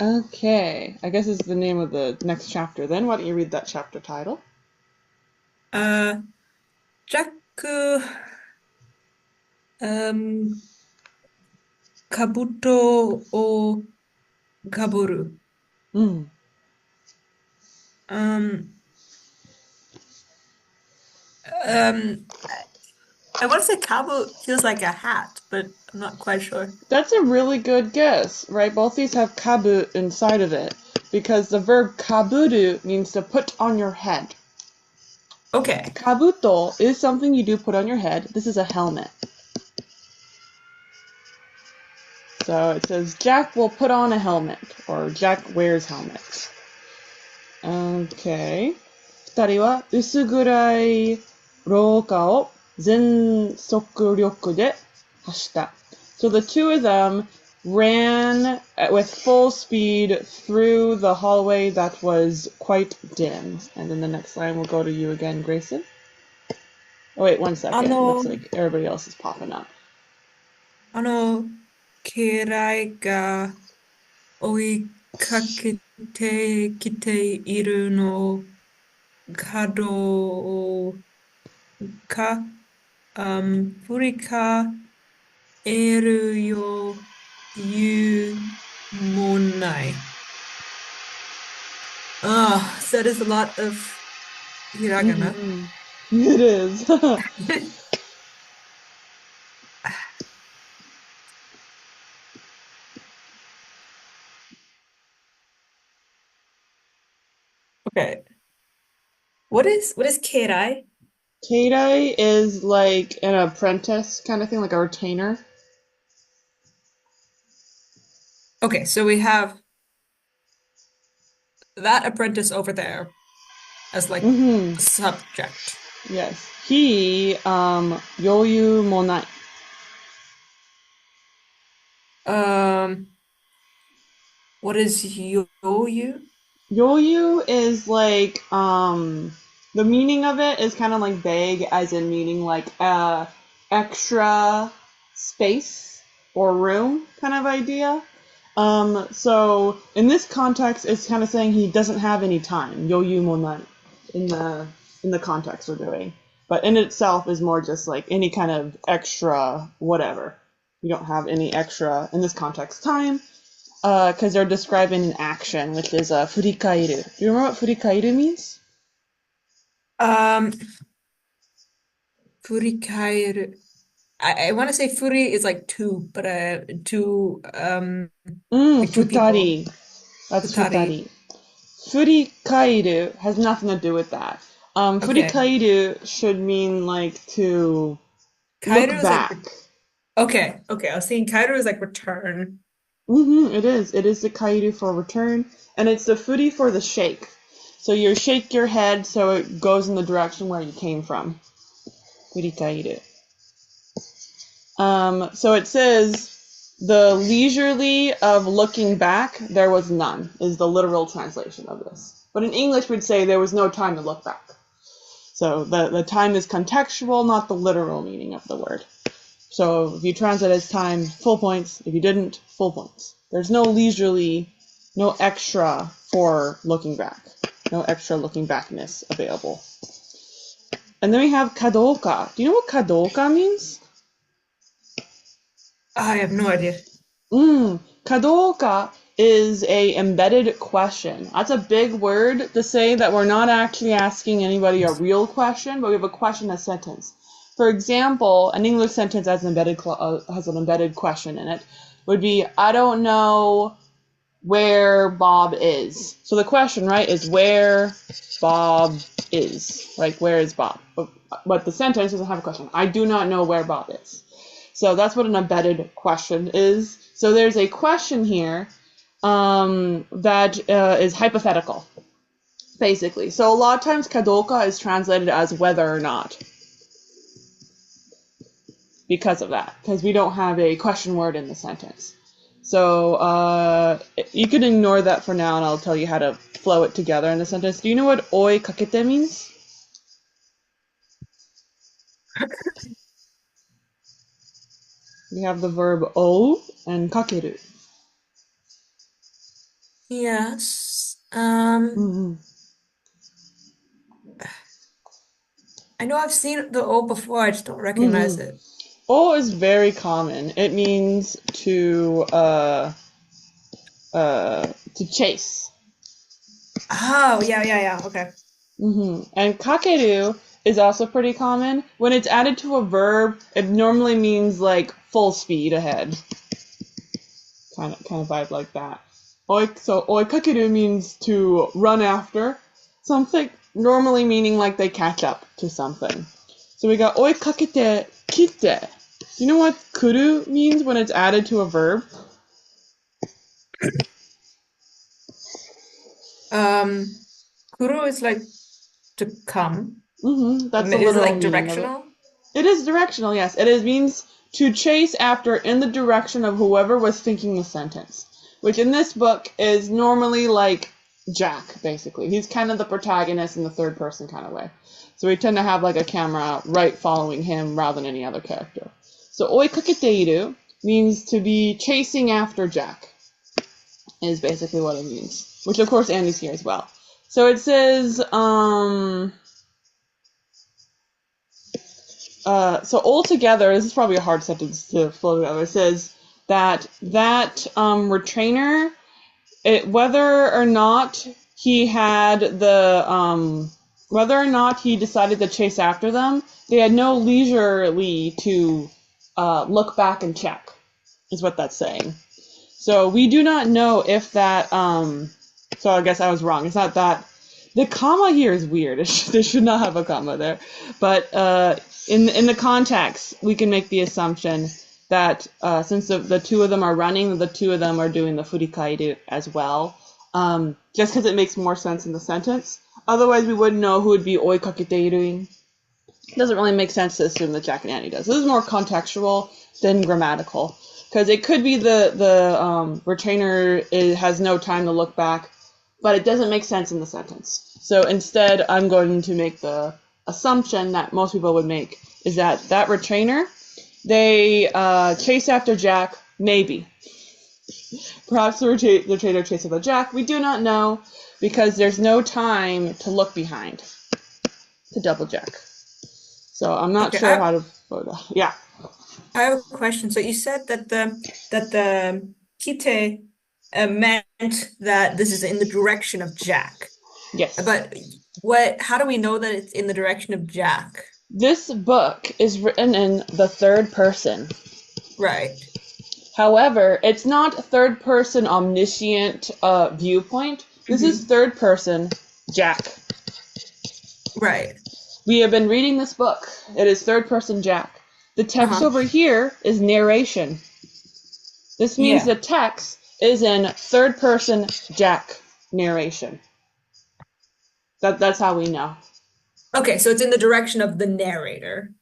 Okay, I guess it's the name of the next chapter then. Why don't you read that chapter title? あ、ジャック、兜をかぶる。Mm. Um, I want to say kabu feels like a hat, but I'm not quite sure. That's a really good guess, right? Both these have kabu inside of it because the verb kaburu means to put on your head. Okay. Kabuto is something you do put on your head. This is a helmet. So it says Jack will put on a helmet or Jack wears helmets. Okay. 二人は薄暗い廊下を全速力で走った。So the two of them ran with full speed through the hallway that was quite dim. And then the next line will go to you again, Grayson. Oh wait, one あ second. Looks の、like everybody else is popping up. あの、家来が追いかけてきているのかどうか、振り返るよゆもない。Ah, so that is a lot of hiragana. Mm-hmm. It is. Okay. What is keirai? Keirai is like an apprentice kind of thing, like a retainer. Okay, so we have that apprentice over there as like Mm-hmm. a subject. Yes. He, 余裕もない. Um, what is yoyu? Yoyu is like, the meaning of it is kind of like vague, as in meaning like, extra space or room kind of idea. So in this context, it's kind of saying he doesn't have any time. Yoyu mo nai in the context we're doing. But in itself is more just like any kind of extra whatever. You don't have any extra in this context time because they're describing an action, which is furikairu. Do you remember what furikairu means? Um, furikairu. I want to say furi is like two, but two like two people. Futari. That's Futari. futari. Furikairu has nothing to do with that. Okay. Furikairu should mean like to look Kairu is like back. okay. I was saying kairu is like return. It is. It is the kairu for return, and it's the furi for the shake. So you shake your head so it goes in the direction where you came from. Furikairu. So it says the leisurely of looking back, there was none, is the literal translation of this. But in English, we'd say there was no time to look back. So the time is contextual, not the literal meaning of the word. So if you translate as time, full points. If you didn't, full points. There's no leisurely, no extra for looking back. No extra looking backness available. And then we have kadoka. Do you know what kadoka means? I have no idea. Kadoka is a embedded question. That's a big word to say that we're not actually asking anybody a real question, but we have a question as sentence. For example, an English sentence has an embedded question in it would be, I don't know where Bob is. So the question, right, is where Bob is. Like, where is Bob? But the sentence doesn't have a question. I do not know where Bob is. So that's what an embedded question is. So there's a question here that is hypothetical, basically. So a lot of times kadoka is translated as whether or not because of that, because we don't have a question word in the sentence. So you can ignore that for now, and I'll tell you how to flow it together in a sentence. Do you know what oi kakete means? We have the verb o and kakeru. Yes. Mm-hmm. I know I've seen the O before, I just don't recognize Mm-hmm. it. O is very common. It means to chase. Oh, yeah. Okay. And kakeru is also pretty common. When it's added to a verb, it normally means like full speed ahead. Kind of vibe like that. So oikakeru means to run after something, normally meaning like they catch up to something. So we got oikakete kite. You know what kuru means when it's added to a verb? Kuru is like to come. That's the Is it literal like meaning of it. directional? It is directional, yes. It means to chase after in the direction of whoever was thinking the sentence, which in this book is normally like Jack, basically. He's kind of the protagonist in the third person kind of way. So we tend to have like a camera right following him rather than any other character. So oikaketeiru means to be chasing after Jack, is basically what it means, which of course Andy's here as well. So it says, so altogether, this is probably a hard sentence to flow together. It says that retrainer, whether or not he decided to chase after them, they had no leisurely to look back and check, is what that's saying. So we do not know if that. So I guess I was wrong. It's not that. The comma here is weird. They should not have a comma there. But in the context, we can make the assumption that since the two of them are running, the two of them are doing the furikairu as well. Just because it makes more sense in the sentence. Otherwise, we wouldn't know who would be oikaketeiruing. It doesn't really make sense to assume that Jack and Annie does. This is more contextual than grammatical. Because it could be the retainer has no time to look back, but it doesn't make sense in the sentence. So instead, I'm going to make the assumption that most people would make, is that retainer, they chase after Jack, maybe. Perhaps the retainer chases after Jack. We do not know, because there's no time to look behind, to double check. So I'm not sure how to photo. Yeah. I have a question. So you said that the kite meant that this is in the direction of Jack. Yes. But how do we know that it's in the direction of Jack? This book is written in the third person. Right. However, it's not third person omniscient viewpoint. This is third person Jack. Right. We have been reading this book. It is third person Jack. The text over here is narration. This means the text is in third person Jack narration. That's how we know. Okay, so it's in the direction of the narrator.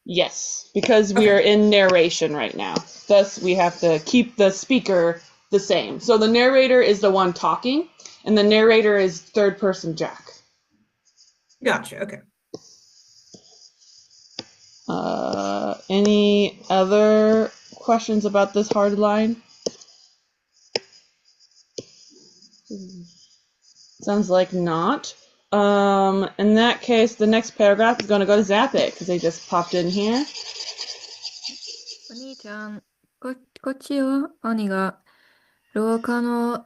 Yes, because we are in narration right now. Thus, we have to keep the speaker the same. So the narrator is the one talking, and the narrator is third person Jack. Gotcha, okay. Any other questions about this hard line? Sounds like not. In that case, the next paragraph is going to go to Zap It, because they just popped in here. お兄ちゃん、こっちよ。兄が廊下の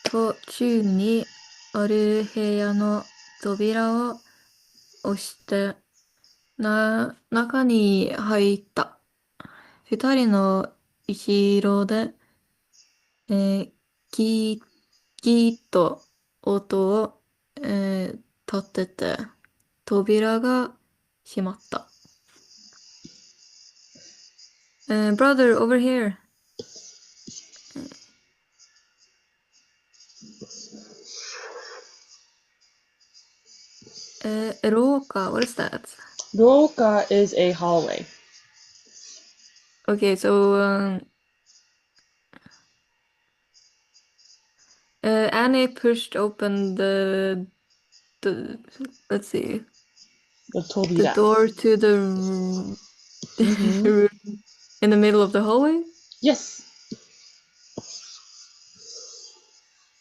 途中にある部屋の扉を押して中に入った。二人の後ろで、キーッと音を、立てて扉が閉まった。Brother, over here. Roka, what is that? Roka is a hallway. Okay, so Annie pushed open the let's see, the door to the room in the middle of the hallway. Yes.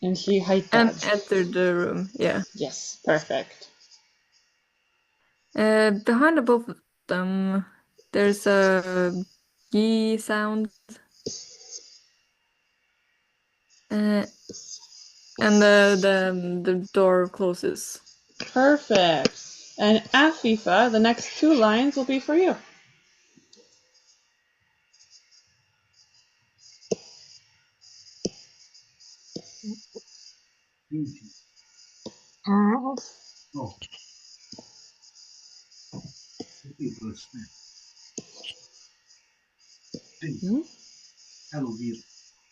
And she and haitta. entered the room. Yeah. Yes, perfect. Behind the both of them, there's a gi sound. And the door closes. Perfect. And Afifa, the next 2 lines will be for you.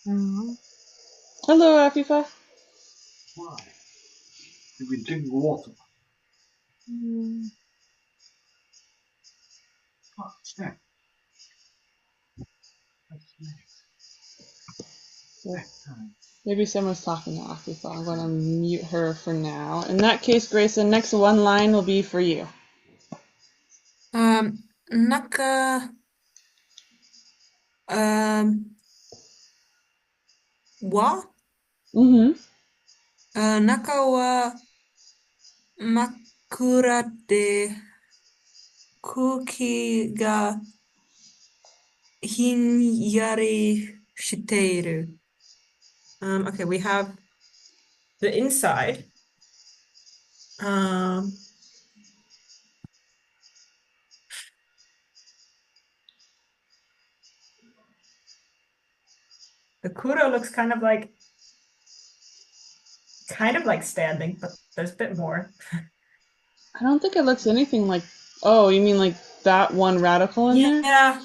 Hmm? Hello, Afifa. Why? Did we drink water? What snack? Snack time. Maybe someone's talking to Afifa. I'm going to mute her for now. In that case, Grace, the next 1 line will be for you. Naka, wa? Mm-hmm. 中は真っ暗で空気がひんやりしている。Okay, we have the inside. The kuro looks kind of like standing, but there's a bit more. I don't think it looks anything like... Oh, you mean like that one radical in there? Yeah.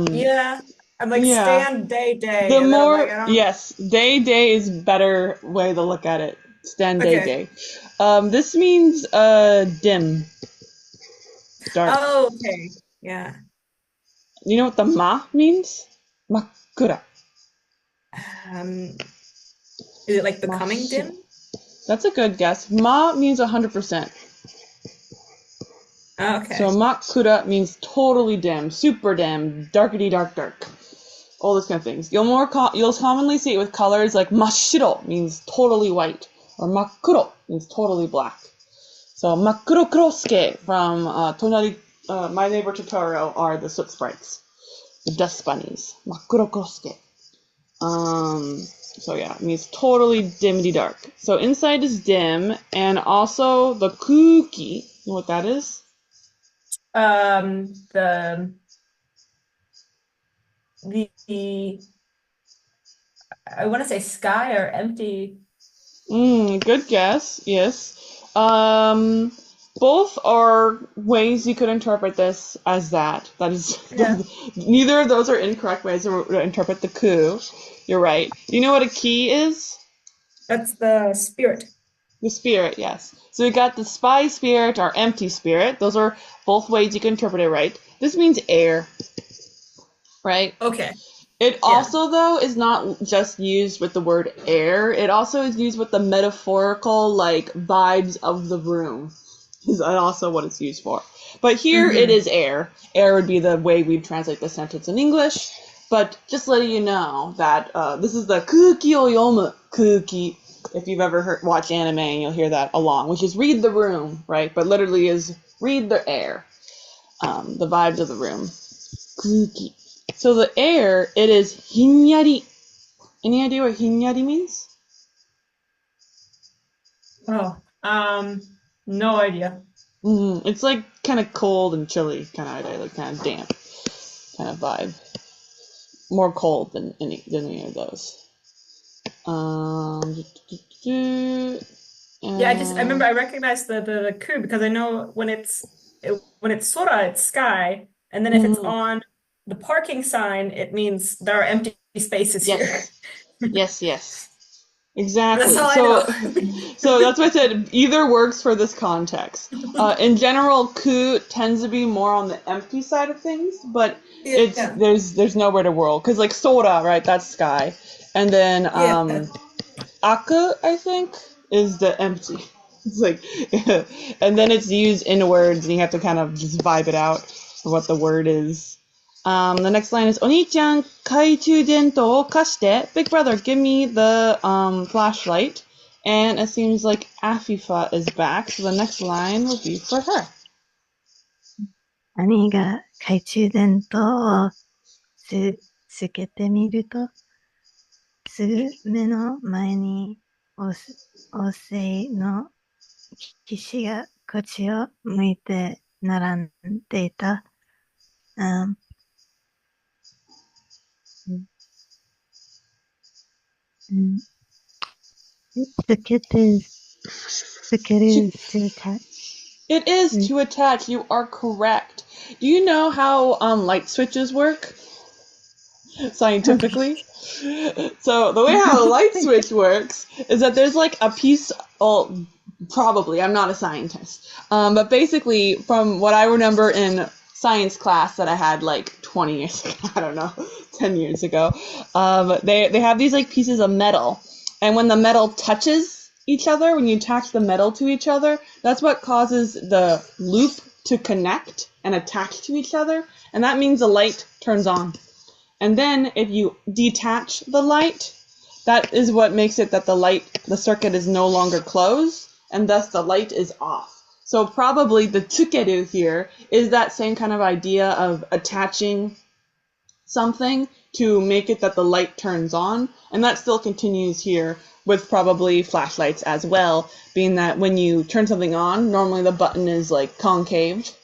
Yeah. I'm like Yeah. stand day. The And then I'm more... like, I don't... Yes, day is better way to look at it. Stand day. This means dim. Dark. Oh, okay. Yeah. You know what the ma means? Makura. Is it like becoming dim? That's a good guess. Ma means 100%. Oh, okay. So makura means totally dim, super dim, darkety dark. All those kind of things. You'll commonly see it with colors like mashiro means totally white, or makuro means totally black. So makuro krosuke from Tonari, My Neighbor Totoro are the soot sprites, the dust bunnies. Makuro krosuke. So yeah, it means totally dimity dark. So inside is dim, and also the kuki. You know what that is? The I want to say sky or empty. Good guess. Yes. Both are ways you could interpret this as that. That is, neither of those are incorrect ways to interpret the ku. You're right. Do you know what a ki is? That's the spirit. The spirit, yes. So we got the spy spirit or empty spirit. Those are both ways you can interpret it, right? This means air, right? Okay. It also, though, is not just used with the word air. It also is used with the metaphorical, like, vibes of the room. Is also what it's used for. But here it is air. Air would be the way we'd translate the sentence in English. But just letting you know that this is the kuki o yomu kuki. If you've ever watched anime, you'll hear that along, which is read the room, right? But literally is read the air, the vibes of the room. Kuki. So the air, it is hinyari. Any idea what hinyari means? Oh, no idea. It's like kind of cold and chilly kind of idea, like kind of damp kind of vibe. More cold than any of those. Yeah, I remember I recognized the ku because I know when it's sora, it's sky, and then if it's on the parking sign, it means there are empty spaces here. Yes. Exactly. That's all I know. So that's why I said either works for this context. In general, ku tends to be more on the empty side of things, but there's nowhere to whirl because like sora, right? That's sky, and then aku, I think, is the empty. It's like, and then it's used in words, and you have to kind of just vibe it out for what the word is. The next line is お兄ちゃん、懐中電灯を貸して。Big brother, give me the flashlight. And it seems like Afifa is back, so the next line will be for her. 兄が懐中電灯をつけてみると、すぐ目の前に大勢の騎士がこっちを向いて並んでいた。つける to attach. It is to attach. You are correct. Do you know how light switches work? Scientifically? So the way how a light switch works is that there's like a piece, probably, I'm not a scientist, but basically from what I remember in science class that I had like 20 years ago, I don't know, 10 years ago, they have these like pieces of metal, and when the metal touches each other, when you attach the metal to each other, that's what causes the loop to connect and attach to each other, and that means the light turns on. And then if you detach the light, that is what makes it that the circuit is no longer closed, and thus the light is off. So probably the tsukeru here is that same kind of idea of attaching something to make it that the light turns on, and that still continues here with probably flashlights as well, being that when you turn something on, normally the button is like concaved.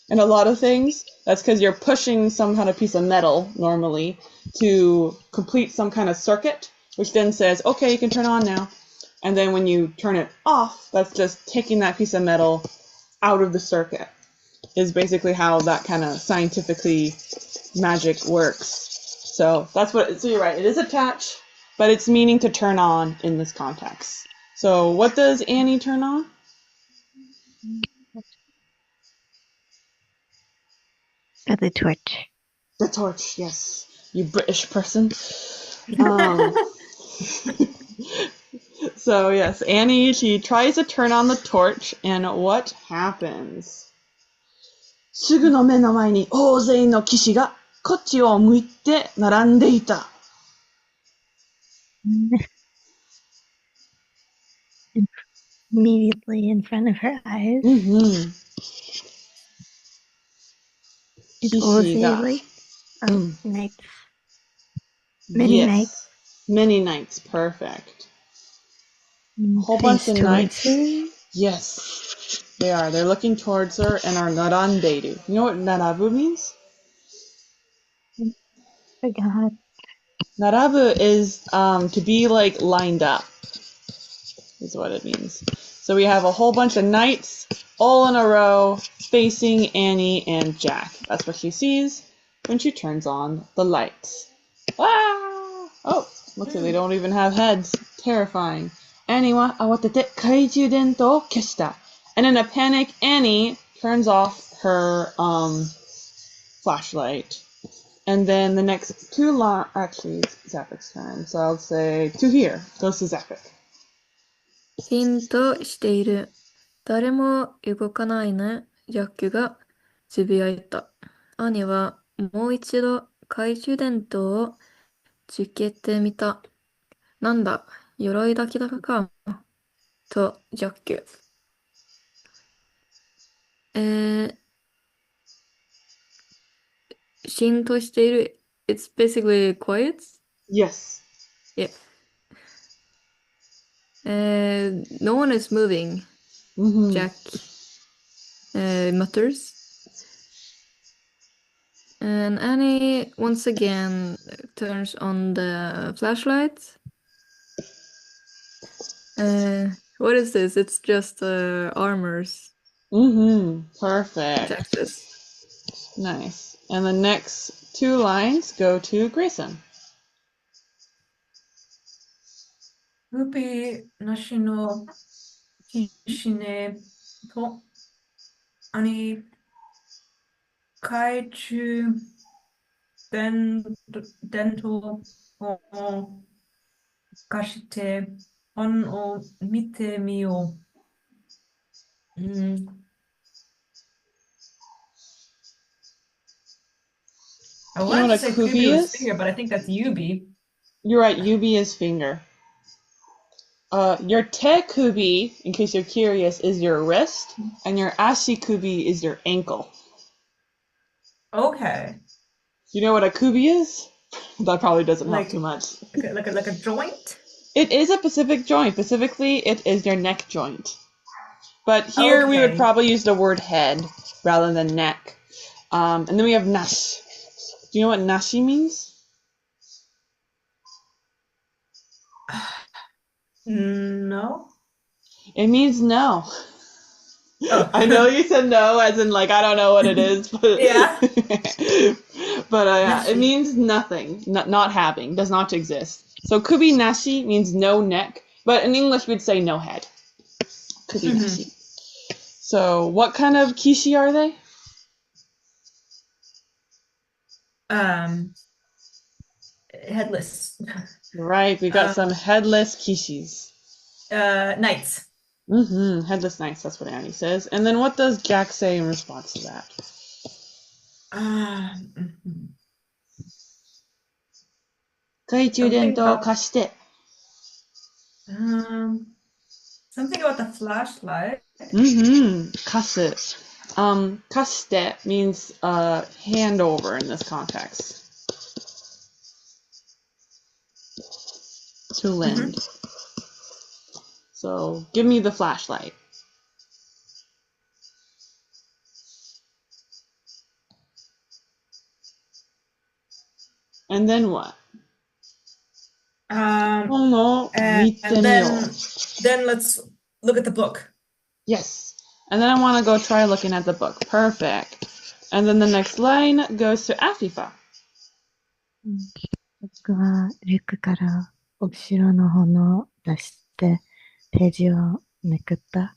And a lot of things, that's because you're pushing some kind of piece of metal, normally, to complete some kind of circuit, which then says, okay, you can turn on now. And then when you turn it off, that's just taking that piece of metal out of the circuit, is basically how that kind of scientifically magic works. So so you're right, it is attached, but it's meaning to turn on in this context. So what does Annie turn on? The torch. The torch, yes. You British person. So yes, Annie, she tries to turn on the torch, and what happens? すぐの目の前に大勢の騎士がこっちを向いて並んでいた。Immediately in front of her eyes. It's all like nights. Many nights. Many nights, perfect. A whole bunch of nights. Yes, they are. They're looking towards her and are naranderu. You know what narabu means? Forgot. Narabu is to be like lined up, is what it means. So we have a whole bunch of knights all in a row facing Annie and Jack. That's what she sees when she turns on the lights. Ah! Oh, looks like they don't even have heads. Terrifying. Annie wa awatete kaiju dento o keshita. And in a panic, Annie turns off her flashlight. And then the next two actually it's Zapik's turn. So I'll say two here. Goes to Zapik. ヒントしている。誰も動かないね。ジャックがつぶやいた。兄はもう一度懐中電灯をつけてみた。なんだ、鎧だけだか。と、ジャック。シーンとしている。It's basically quiet. Yes. Yeah. No one is moving. Jack mutters. And Annie once again turns on the flashlight. What is this? It's just armors. Perfect. Texas. Nice. And the next two lines go to Grayson. ルピーなしの騎士ねと兄懐中電灯を貸して本を見てみよう。I You know wanted what to a say kubi kubi was is? finger, but I think that's yubi. You're right, yubi is finger. Your te kubi, in case you're curious, is your wrist, and your ashi kubi is your ankle. Okay. You know what a kubi is? That probably doesn't help Like- too much. Like a joint? It is a Pacific joint. Specifically, it is your neck joint. But here we would Okay. probably use the word head rather than neck. And then we have nashi. Do you know what nashi means? No. It means no. Oh. I know you said no, as in like I don't know what it is, but Yeah. but yeah, Nashi. it means nothing, not having, does not exist. So kubi nashi means no neck, but in English we'd say no head. Kubi nashi. So what kind of kishi are they? Headless. Right, we got some headless kishis. Knights. Headless knights, that's what Annie says. And then what does Jack say in response to that? Mhm. 懐中電灯を貸して。 Something about the flashlight. 貸す。貸して means hand over in this context. To lend. So, give me the flashlight. And then what? Oh no, And 見てみよう。 then let's look at the book. Yes. And then I want to go try looking at the book. Perfect. And then the next line goes to Afifa. 僕はリュックから後ろの本を出してページをめくった。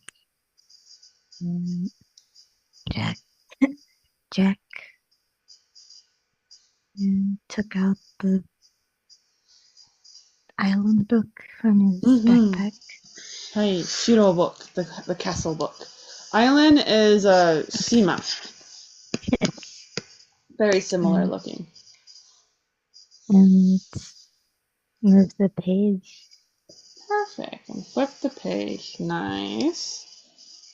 Jack took out the island book from his backpack. はい、城 book, the castle book. Island is a shima. Very similar looking. And moved the page. Perfect. And flip the page. Nice.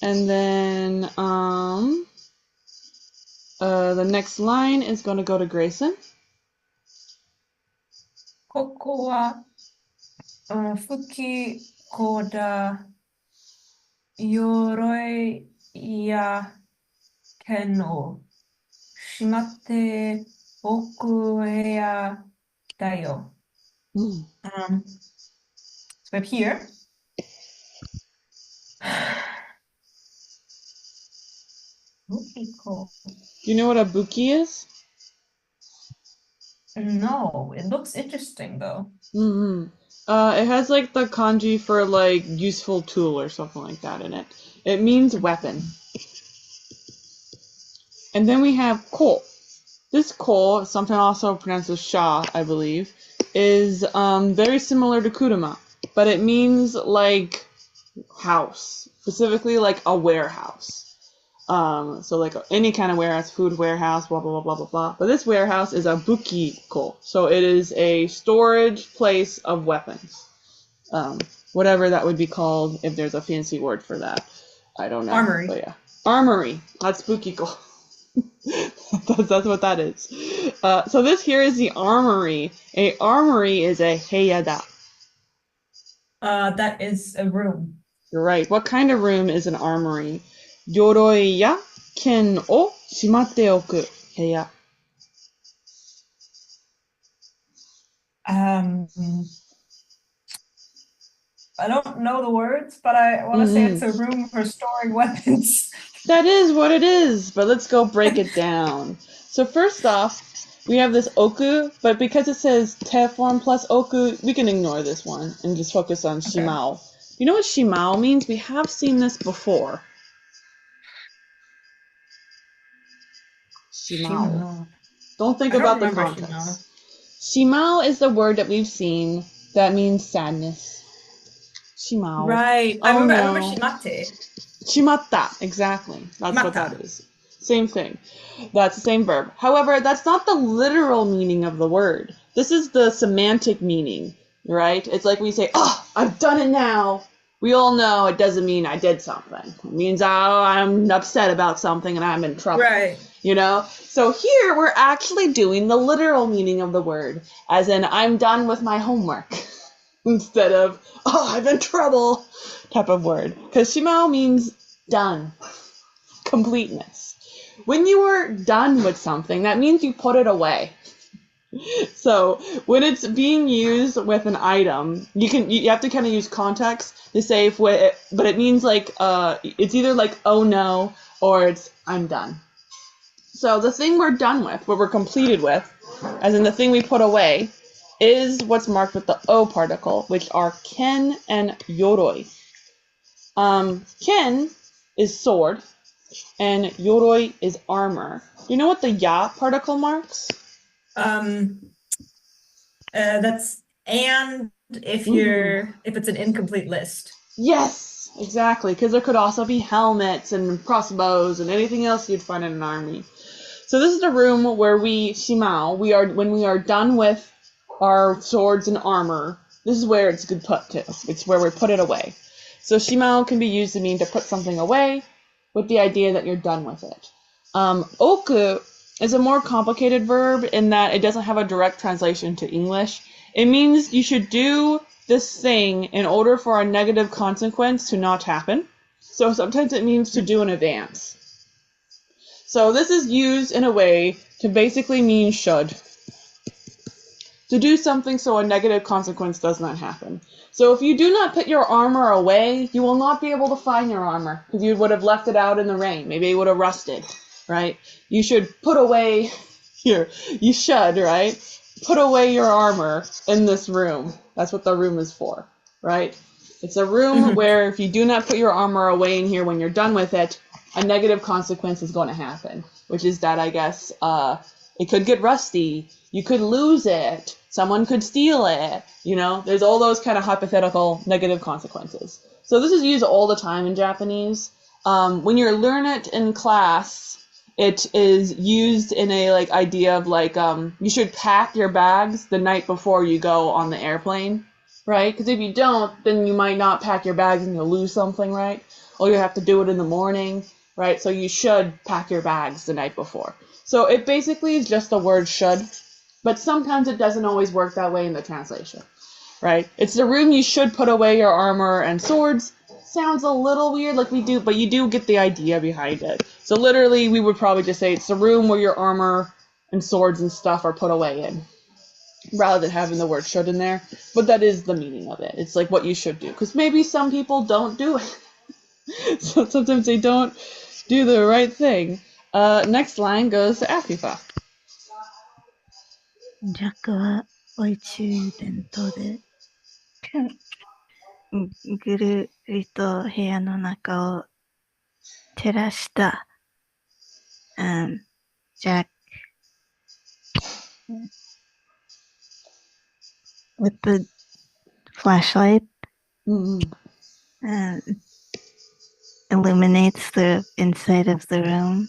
And then the next line is going to go to Grayson. ここは、吹き子だ。鎧や剣をしまっておく部屋だよ。So I'm here. Okay, cool. Do you know what a buki is? No, it looks interesting though. It has like the kanji for like useful tool or something like that in it. It means weapon. And then we have ko. This ko, sometimes also pronounced as sha, I believe, is very similar to kuruma, but it means like house, specifically like a warehouse. So like any kind of warehouse, food warehouse, blah, blah, blah, blah, blah, blah. But this warehouse is a buki-ko. So it is a storage place of weapons. Whatever that would be called, if there's a fancy word for that. I don't know. Armory. But yeah. Armory. That's buki-ko. that's what that is. So this here is the armory. A armory is a heiyada. That is a room. You're right. What kind of room is an armory? Yoroi ya ken o shimatte oku heya. I don't know the words, but I want to say it's a room for storing weapons. That is what it is, but let's go break it down. So first off, we have this oku, but because it says te form plus oku, we can ignore this one and just focus on shimao. You know what shimao means? We have seen this before. Shimao. Don't think about the context. Shimao is the word that we've seen that means sadness. Shimao. Right. Oh, I remember shimate. Shimatta, exactly. That's what Shimatta. that is. Same thing. That's the same verb. However, that's not the literal meaning of the word. This is the semantic meaning, right? It's like we say, oh, I've done it now. We all know it doesn't mean I did something. It means I'm upset about something and I'm in trouble. Right. You know? So here we're actually doing the literal meaning of the word, as in I'm done with my homework, instead of, oh, I'm in trouble type of word. Because shimao means done, completeness. When you are done with something, that means you put it away. So when it's being used with an item, you have to kind of use context to say but it means like it's either like oh no or it's I'm done. So the thing we're done with, what we're completed with, as in the thing we put away, is what's marked with the O particle, which are ken and yoroi. Ken is sword, and yoroi is armor. Do you know what the ya particle marks? That's and if it's an incomplete list. Yes, exactly, because there could also be helmets and crossbows and anything else you'd find in an army. So this is the room where when we are done with our swords and armor, this is where it's good put to. It's where we put it away. So shimao can be used to mean to put something away with the idea that you're done with it. Oku is a more complicated verb in that it doesn't have a direct translation to English. It means you should do this thing in order for a negative consequence to not happen. So sometimes it means to do in advance. So this is used in a way to basically mean should. To do something so a negative consequence does not happen. So if you do not put your armor away, you will not be able to find your armor because you would have left it out in the rain. Maybe it would have rusted, right? You should put away here. You should, right? Put away your armor in this room. That's what the room is for, right? It's a room where if you do not put your armor away in here when you're done with it, a negative consequence is going to happen, which is that I guess it could get rusty. You could lose it. Someone could steal it. You know, there's all those kind of hypothetical negative consequences. So this is used all the time in Japanese. When you learn it in class, it is used in a idea of you should pack your bags the night before you go on the airplane, right? Because if you don't, then you might not pack your bags and you'll lose something, right? Or you have to do it in the morning, right? So you should pack your bags the night before. So it basically is just the word should, but sometimes it doesn't always work that way in the translation, right? It's the room you should put away your armor and swords. Sounds a little weird like we do, but you do get the idea behind it. So literally we would probably just say it's the room where your armor and swords and stuff are put away in, rather than having the word should in there. But that is the meaning of it. It's like what you should do, because maybe some people don't do it. So sometimes they don't do the right thing. Next line goes to Afifa. ジャックは懐中電灯でぐるりと部屋の中を照らした。Jack with the flashlight illuminates the inside of the room.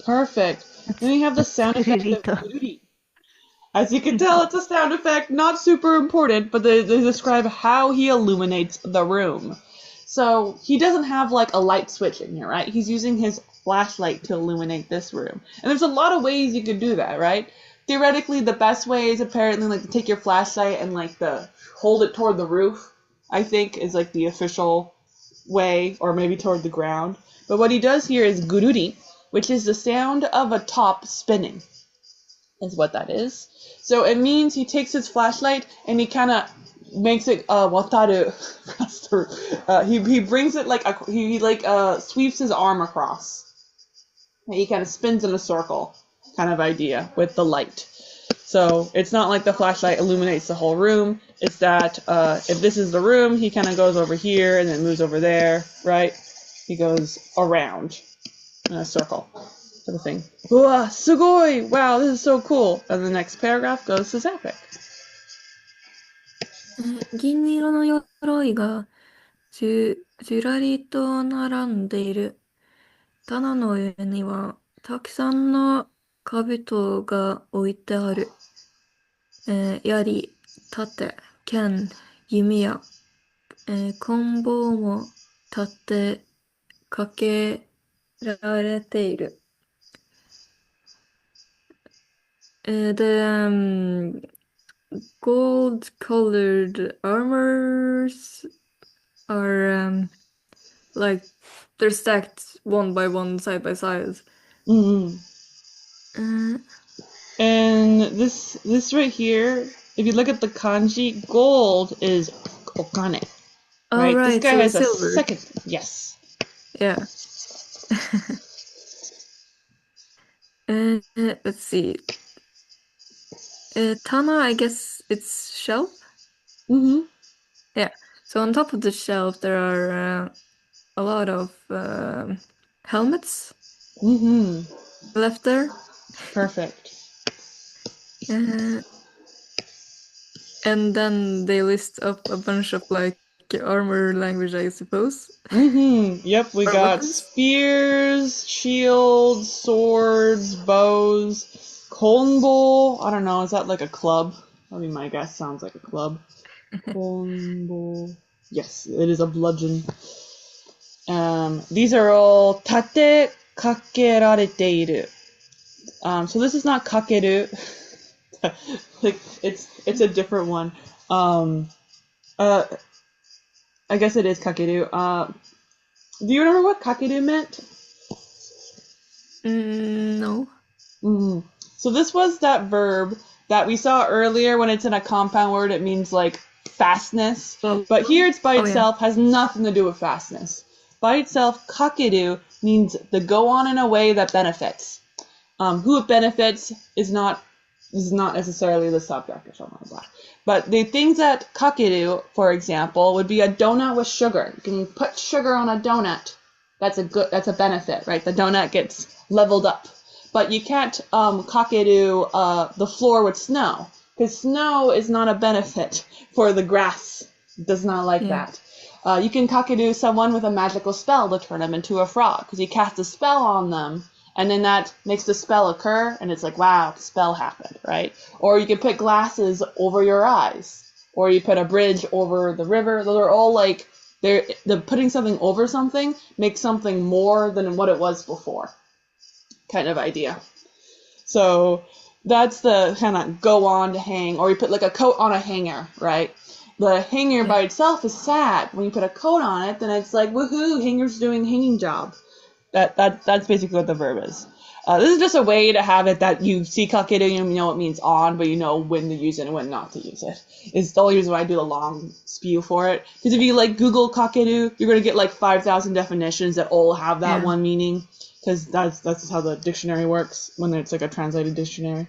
Perfect. Then you have the sound effect of beauty. As you can tell, it's a sound effect, not super important, but they describe how he illuminates the room. So he doesn't have a light switch in here, right? He's using his flashlight to illuminate this room. And there's a lot of ways you could do that, right? Theoretically, the best way is apparently to take your flashlight and hold it toward the roof, I think, is the official way, or maybe toward the ground. But what he does here is gururi, which is the sound of a top spinning, is what that is. So it means he takes his flashlight and he kind of makes it wataru. He brings it he sweeps his arm across. He kind of spins in a circle kind of idea with the light. So it's not like the flashlight illuminates the whole room. It's that if this is the room, he kind of goes over here and then moves over there, right? He goes around in a circle. The thing. Wow, sugoi! Wow, this is so cool. And the next paragraph goes to Zapik. 銀色の鎧がずらりと並んでいる。棚の上にはたくさんの兜が置いてある。槍、盾、剣、弓や、棍棒も立てかけられている。The gold-colored armors are like they're stacked one by one, side by side. Mm-hmm. Uh, And this right here, if you look at the kanji, gold is okane. oh Right? This right, guy so has a silver. second. Yes. Yeah. Let's see. Tana, I guess it's shelf. Mm-hmm. Yeah. So on top of the shelf, there are a lot of helmets Mm-hmm. left there. Perfect. Uh, and then they list up a bunch of like armor language, I suppose. Mm-hmm. Yep, we Or got weapons. spears, shields, swords, bows, konbo. I don't know, is that like a club? That'd be my guess. Sounds like a club. Konbo. Yes, it is a bludgeon. These are all tate kakerarete iru. So this is not kakeru. Like it's a different one. I guess it is kakeru. Do you remember what kakeru meant? No. Mm. So this was that verb that we saw earlier when it's in a compound word. It means like fastness. Well, But here it's by oh, yeah. itself, has nothing to do with fastness. By itself, kakeru means to go on in a way that benefits. Who it benefits is not necessarily the subject or something like that. But the things that kakeru, for example, would be a donut with sugar. You can put sugar on a donut. That's a benefit, right? The donut gets leveled up. But you can't kakeru the floor with snow, because snow is not a benefit for the grass. It does not like Yeah. that. You can kakeru someone with a magical spell to turn them into a frog, because you cast a spell on them, and then that makes the spell occur, and it's like, wow, the spell happened, right? Or you can put glasses over your eyes, or you put a bridge over the river. Those are all like, the putting something over something makes something more than what it was before kind of idea. So that's the kind of go on to hang, or you put like a coat on a hanger, right? The hanger by itself is sad. When you put a coat on it, then it's like, woohoo, hanger's doing hanging job. That's basically what the verb is. This is just a way to have it that you see kakeru and you know it means on, but you know when to use it and when not to use it. It's the only reason why I do the long spew for it. Because if you like Google kakeru, you're gonna get like 5,000 definitions that all have that one meaning. Because that's how the dictionary works when it's like a translated dictionary.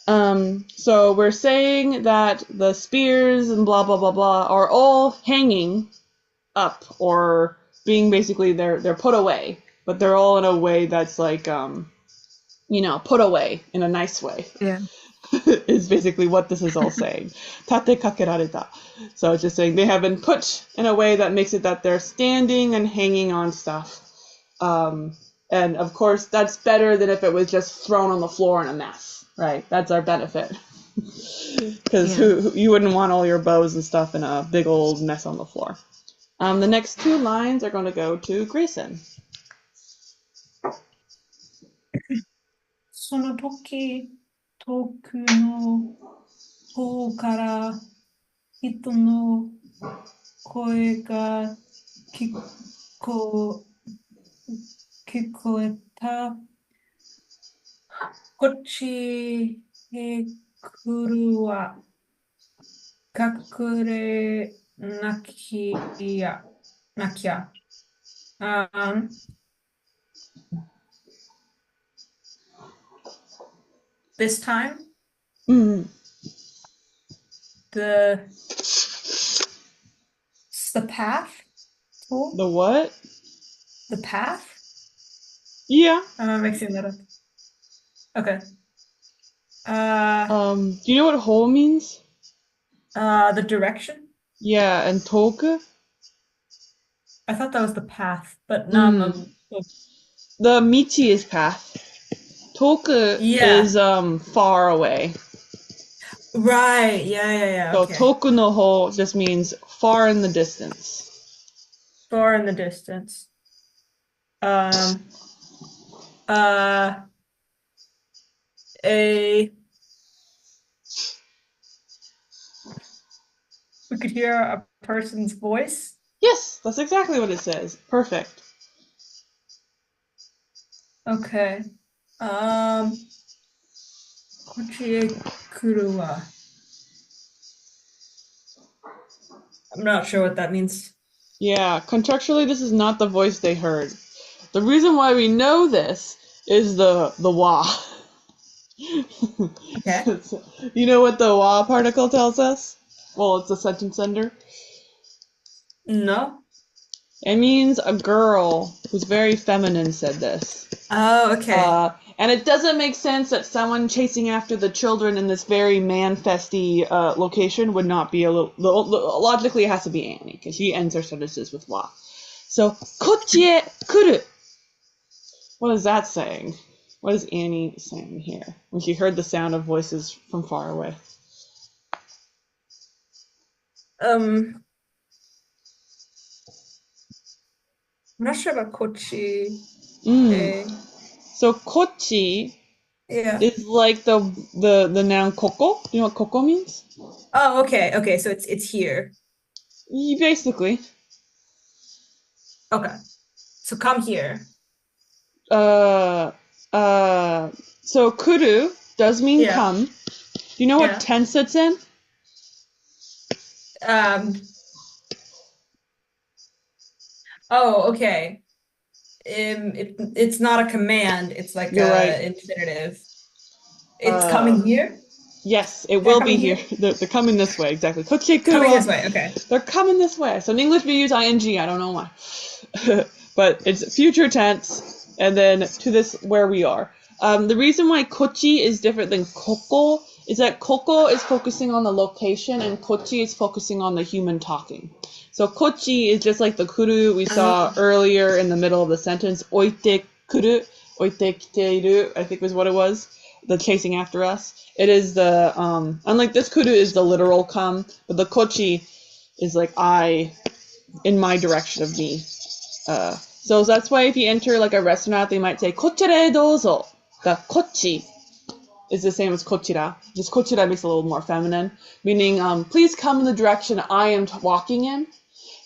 So we're saying that the spears and blah blah blah blah are all hanging up or being basically they're put away, but they're all in a way that's like put away in a nice way. Yeah. Is basically what this is all saying. Tate kakerareta. So it's just saying they have been put in a way that makes it that they're standing and hanging on stuff. And of course, that's better than if it was just thrown on the floor in a mess, right? That's our benefit. Because you wouldn't want all your bows and stuff in a big old mess on the floor. The next two lines are going to go to Grayson. その時、遠くの方から人の声が聞こえた。こっちへ来るわ。隠れなきゃ。This time, the path. The what? The path? Yeah. I'm mixing that up. Okay. Do you know what hole means? The direction? Yeah, and toku? I thought that was the path, but no. the michi is path. Toku Yeah. is far away. Right. Yeah. So Okay. toku no ho just means far in the distance. Far in the distance. We could hear a person's voice. Yes, that's exactly what it says. Perfect. Okay. Kochie kuru wa. I'm not sure what that means. Yeah, contextually, this is not the voice they heard. The reason why we know this is the wa. Okay. You know what the wa particle tells us? Well, it's a sentence ender. No. It means a girl who's very feminine said this. Oh, okay. And it doesn't make sense that someone chasing after the children in this very man-festy location would not be logically it has to be Annie, because she ends her sentences with wa. So, kochie kuru. What is that saying? What is Annie saying here when she heard the sound of voices from far away? I'm not sure about kochi. So kochi Yeah. is like the noun koko. You know what koko means? Oh, okay. So it's here. Basically. Okay. So come here. So kuru does mean Yeah. come. Do you know what Yeah. tense it's in? Oh, okay. It's not a command. It's like You're a right. infinitive. It's coming here. Yes, it They're will be coming here. here? They're coming this way, exactly. Kochie kuru Coming wa. this way. Okay. They're coming this way. So in English we use ing. I don't know why. But it's future tense, and then to this where we are. The reason why kochi is different than koko is that koko is focusing on the location and kochi is focusing on the human talking. So kochi is just like the kuru we saw earlier in the middle of the sentence. Oite kuru, oite kiteiru, I think was what it was. The chasing after us. It is the unlike this kuru is the literal come, but the kochi is like I in my direction of me. So that's why if you enter like a restaurant, they might say kochire dozo. The kochi is the same as kochira. Just kochira makes it a little more feminine, meaning please come in the direction I am walking in.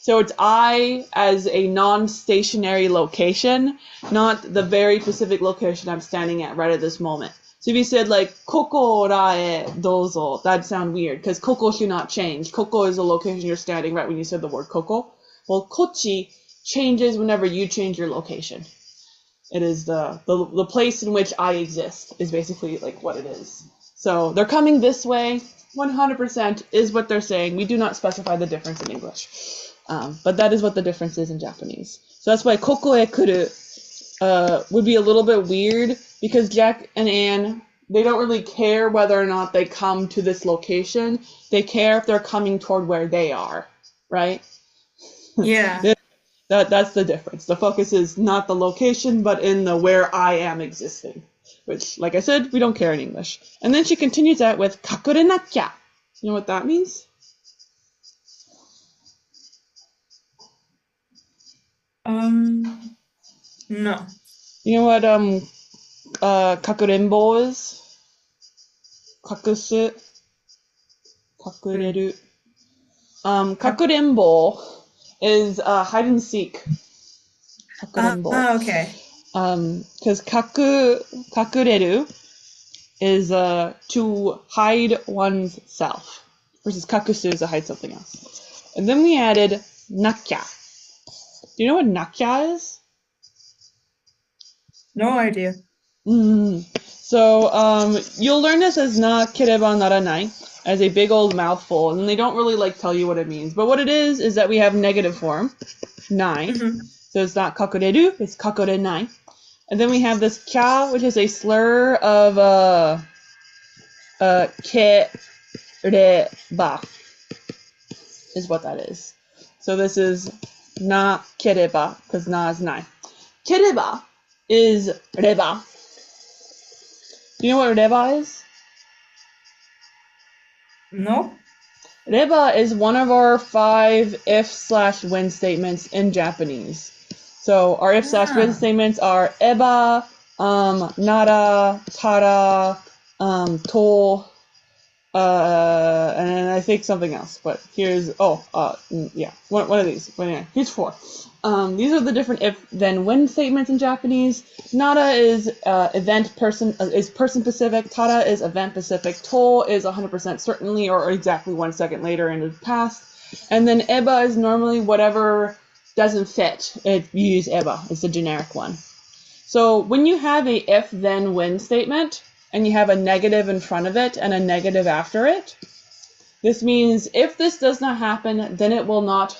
So it's I as a non-stationary location, not the very specific location I'm standing at right at this moment. So if you said like koko rae dozo, that'd sound weird because koko should not change. Koko is the location you're standing right when you said the word koko. Well, kochi changes whenever you change your location. It is the place in which I exist is basically like what it is. So they're coming this way. 100% is what they're saying. We do not specify the difference in English. But that is what the difference is in Japanese. So that's why koko e kuru would be a little bit weird because Jack and Anne, they don't really care whether or not they come to this location. They care if they're coming toward where they are, right? Yeah. That's the difference. The focus is not the location, but in the where I am existing. Which, like I said, we don't care in English. And then she continues that with kakurenakya. You know what that means? No. You know what kakurenbo is? Kakusu. Kakureru. Kakurenbo is hide and seek. Kakurenbo. Okay. Because kakureru is to hide one's self versus kakusu is to hide something else. And then we added nakya. Do you know what nakya is? No idea. So you'll learn this as na kereba naranai, as a big old mouthful, and they don't really like tell you what it means. But what it is that we have negative form, nai. So it's not kakureru, it's kakurenai. And then we have this kya, which is a slur of kereba, is what that is. So this is na kereba, because na is nai. Kereba is reba. Do you know what reba is? No? Reba is one of our 5 if/when statements in Japanese. So our if/when statements are eba, nara, tara, to, and I think something else. But here's one of these. But yeah, here's 4. These are the different if/then/when statements in Japanese. Nara is person specific. Tara is event specific. To is 100% certainly or exactly 1 second later in the past. And then eba is normally whatever doesn't fit. You use eba. It's the generic one. So when you have a if/then/when statement and you have a negative in front of it and a negative after it, this means if this does not happen, then it will not.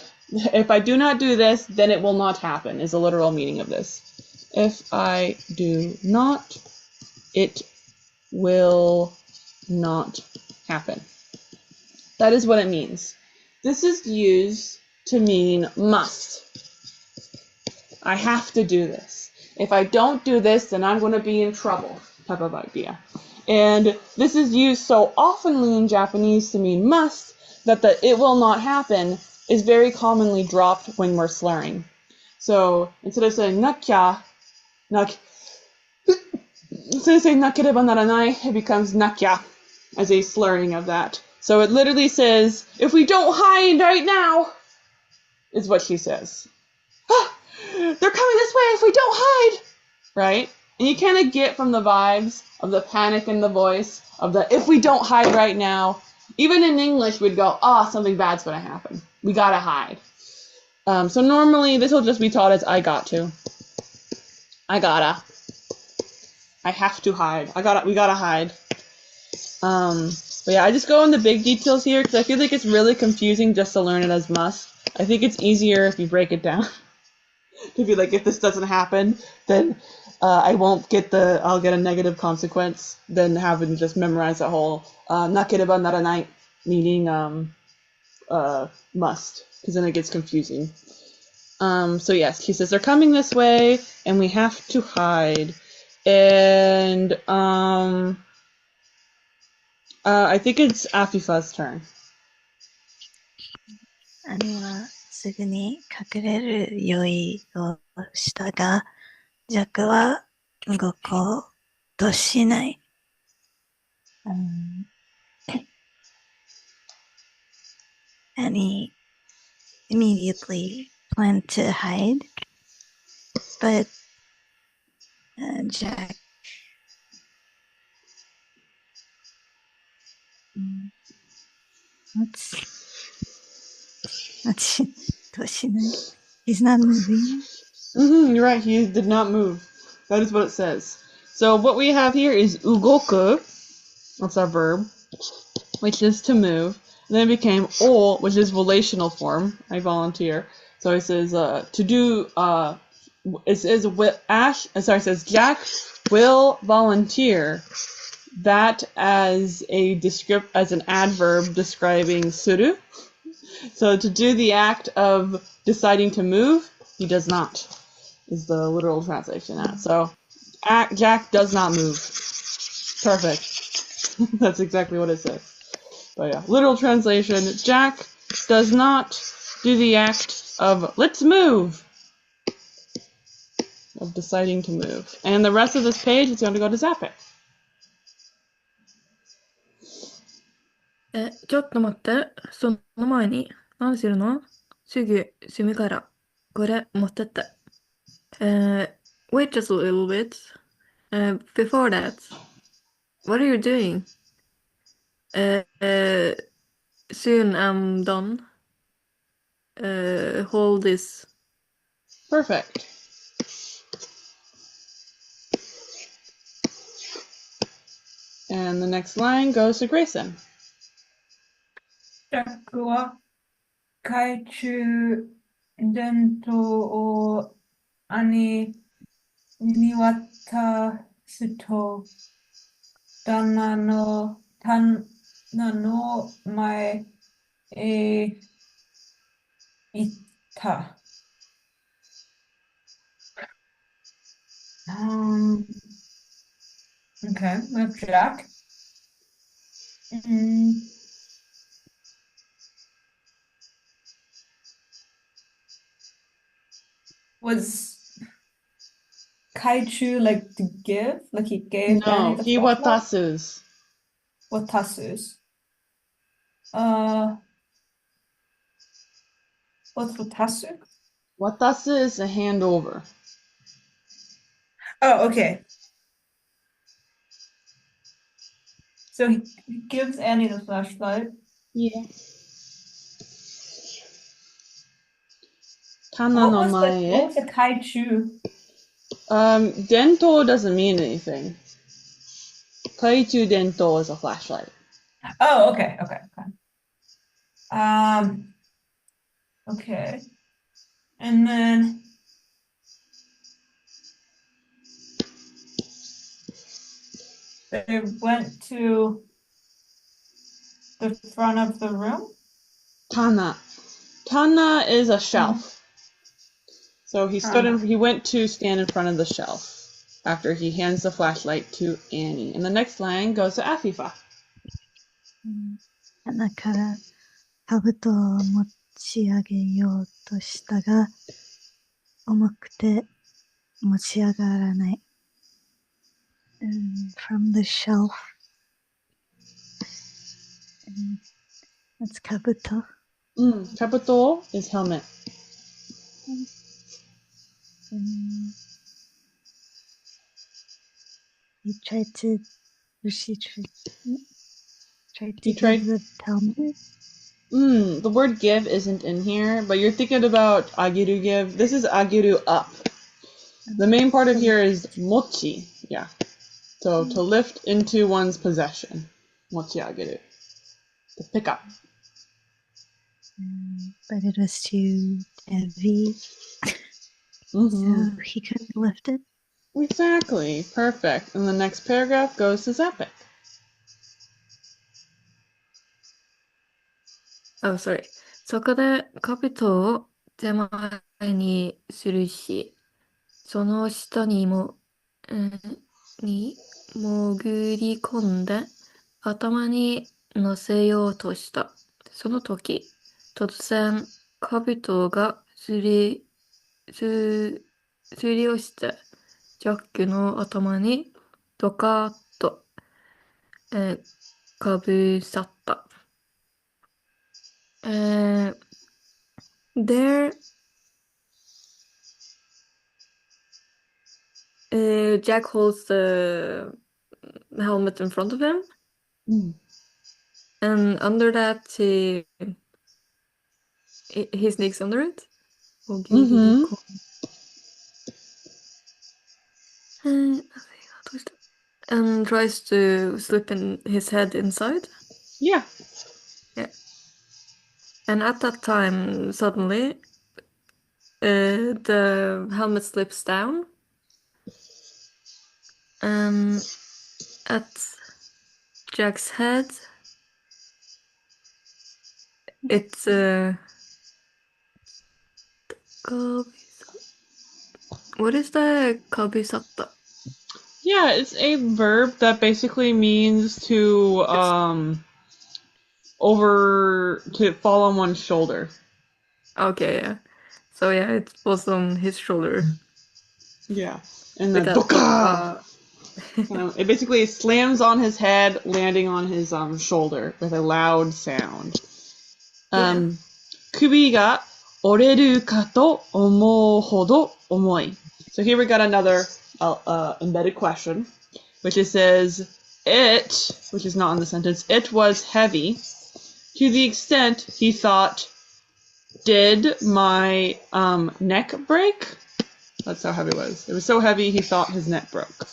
If I do not do this, then it will not happen, is the literal meaning of this. If I do not, it will not happen. That is what it means. This is used to mean must. I have to do this. If I don't do this, then I'm going to be in trouble, type of idea. And this is used so oftenly in Japanese to mean must that the it will not happen is very commonly dropped when we're slurring. So instead of saying instead of saying nakereba naranai, it becomes nakya as a slurring of that. So it literally says, if we don't hide right now, is what she says. They're coming this way if we don't hide, right? And you kind of get from the vibes of the panic in the voice, of the if we don't hide right now. Even in English, we'd go, something bad's going to happen. We got to hide. So normally, this will just be taught as I got to. I gotta. I have to hide. We gotta hide. But yeah, I just go into big details here because I feel like it's really confusing just to learn it as must. I think it's easier if you break it down. To be like, if this doesn't happen, then I'll get a negative consequence than having to just memorize that whole nakereba naranai, meaning must, because then it gets confusing. So yes, he says they're coming this way and we have to hide. And I think it's Afifa's turn. 兄はすぐに隠れる用意をしたが、ジャックは動こうとしない。Annie immediately planned to hide, but Jack he's not moving. You're right, he did not move. That is what it says. So what we have here is ugoku, that's our verb, which is to move. And then it became o, which is relational form. I volunteer. So it says to do. It says Jack will volunteer. That as an adverb describing suru. So to do the act of deciding to move, he does not. Is the literal translation. So Jack does not move. Perfect. That's exactly what it says. But yeah, literal translation, Jack does not do the act of let's move, of deciding to move. And the rest of this page is going to go to Zappik. ちょっと待って。その前に、何するの？すぐ済むから。これ持ってって。Wait just a little bit. Before that, what are you doing? Soon I'm done. Hold this. Perfect. And the next line goes to Grayson. ジャックは懐中電灯を兄に渡すと、棚の前へ行った。Okay, we have Jack. Was Kaichu like to give? Like he gave Annie No, the he flashlight? watasus. Watasus. What's watasu? Watasu is a handover. Oh, okay. So he gives Annie the flashlight. Yeah. Kana What no was mae. the Kaichu? Dento doesn't mean anything. Kaichu dento is a flashlight. Oh, okay. Okay. And then they went to the front of the room. Tana. Tana is a shelf. So he went to stand in front of the shelf after he hands the flashlight to Annie. And the next line goes to Afifa. 棚から兜を持ち上げようとしたが、重くて持ち上がらない。From the shelf. That's kabuto. Kabuto is helmet. He tried to. She tried to He tried- give the helmet. The word give isn't in here, but you're thinking about agiru give. This is agiru up. The main part of here is mochi. Yeah. So to lift into one's possession. Mochi agiru. To pick up. But it was too heavy, Mm-hmm. so he couldn't lift it. Exactly. Perfect. And the next paragraph goes to Zepic. Oh, sorry. そこで兜を手前にするし、その下にに潜り込んで頭に乗せようとした。その時、突然、兜がすり落ちて、ジャックの頭にドカーッと、かぶさった。There, Jack holds the helmet in front of him, and under that he sneaks under it. And tries to slip in his head inside. Yeah. And at that time, suddenly, the helmet slips down. At Jack's head, it's what is the kabisatta? Yeah, it's a verb that basically means to to fall on one's shoulder. Okay, yeah. So yeah, it was on his shoulder. Yeah. And With the that doka! It basically slams on his head, landing on his shoulder with a loud sound. Kubi ga oreru ka to omou hodo omoi. So here we got another embedded question, which it says, it, which is not in the sentence, it was heavy to the extent he thought, did my neck break? That's how heavy it was. It was so heavy he thought his neck broke.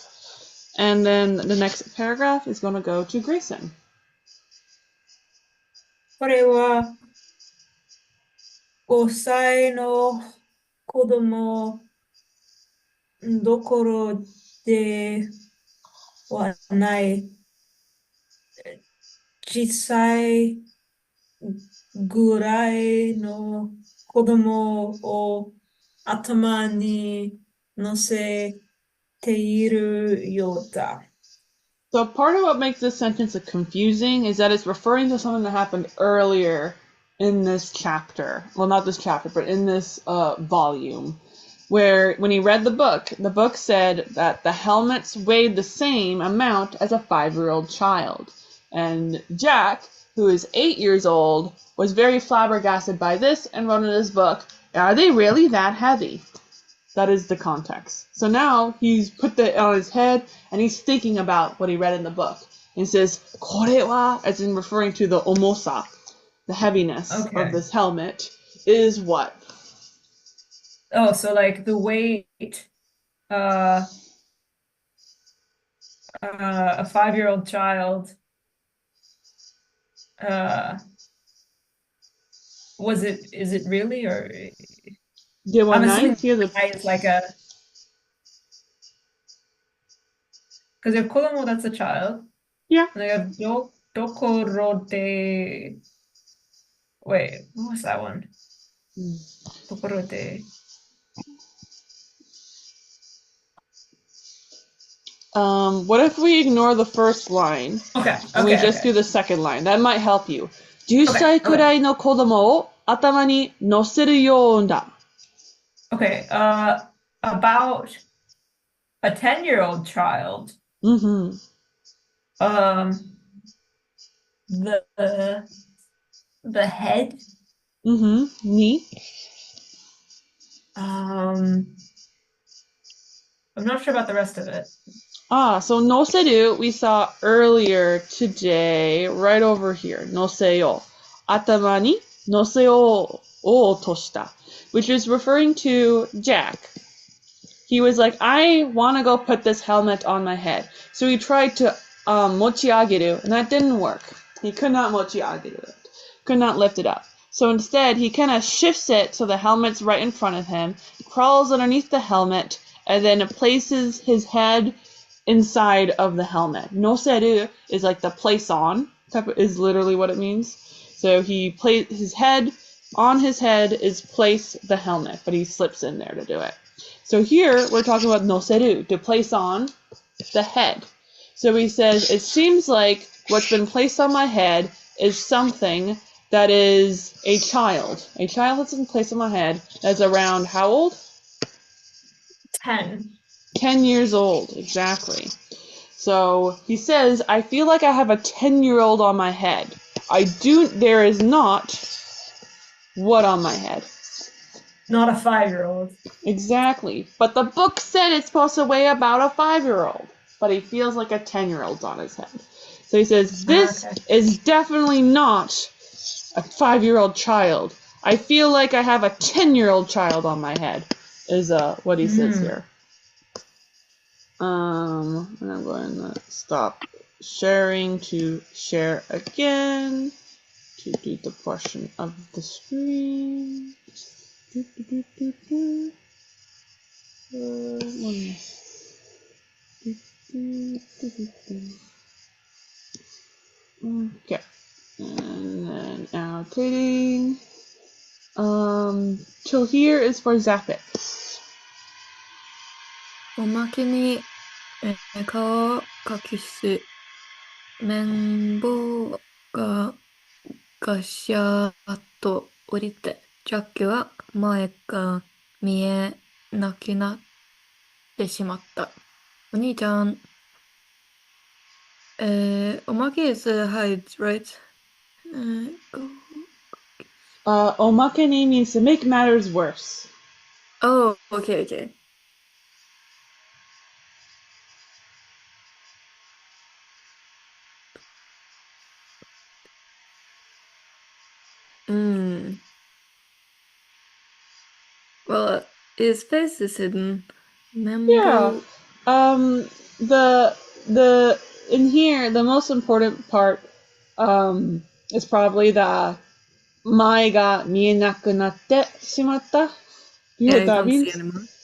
And then the next paragraph is going to go to Grayson. これは5歳の子供どころではない小さいぐらいの子供を頭に乗せているようだ。So part of what makes this sentence confusing is that it's referring to something that happened earlier in this chapter. Well, not this chapter, but in this volume. Where when he read the book said that the helmets weighed the same amount as a 5-year-old child. And Jack, who is 8 years old, was very flabbergasted by this and wrote in his book, "Are they really that heavy?" That is the context. So now he's put that on his head and he's thinking about what he read in the book. And he says, これは, as in referring to the omosa, the heaviness of this helmet, is what? Oh, so like the weight, a 5-year-old child, is it really, or I'm assuming the guy is like a, because you have kodomo, that's a child. Yeah. And they have dokoro de, wait, what was that one? Dokoro de. What if we ignore the first line and we just do the second line? That might help you. 10歳くらいの子供を頭に乗せるようだ。Okay, about a 10-year-old child. Mm-hmm. The head. Mm-hmm. Ni. I'm not sure about the rest of it. So noseru we saw earlier today, right over here. Noseyo. Atama ni noseo o toshita, which is referring to Jack. He was like, I want to go put this helmet on my head. So he tried to mochiageru, and that didn't work. He could not mochiageru it. Could not lift it up. So instead, he kind of shifts it so the helmet's right in front of him, crawls underneath the helmet, and then places his head inside of the helmet. Noseru is like the place on, is literally what it means. So he places his head, on his head is place the helmet, but he slips in there to do it. So here we're talking about noseru, to place on the head. So he says, it seems like what's been placed on my head is something that is a child. A child that's been placed on my head that's around how old? 10. 10 years old, exactly. So he says, I feel like I have a 10-year-old on my head. There is not what on my head? Not a 5-year-old. Exactly. But the book said it's supposed to weigh about a 5-year-old. But he feels like a 10-year-old's on his head. So he says, this is definitely not a 5-year-old child. I feel like I have a 10-year-old child on my head, is what he says here. And I'm going to stop sharing to share again to do the portion of the screen. Okay, and then annotating. Till here is for Zappic. おまけに、顔を隠す綿棒がガシャーッと降りて、ジャックは前が見えなくなってしまった。お兄ちゃん、おまけ is hides, right? Omakeni means to make matters worse. Oh, okay. Well, his face is hidden. Yeah. In here, the most important part, is probably the 前が見えなくなってしまった. You know what that means?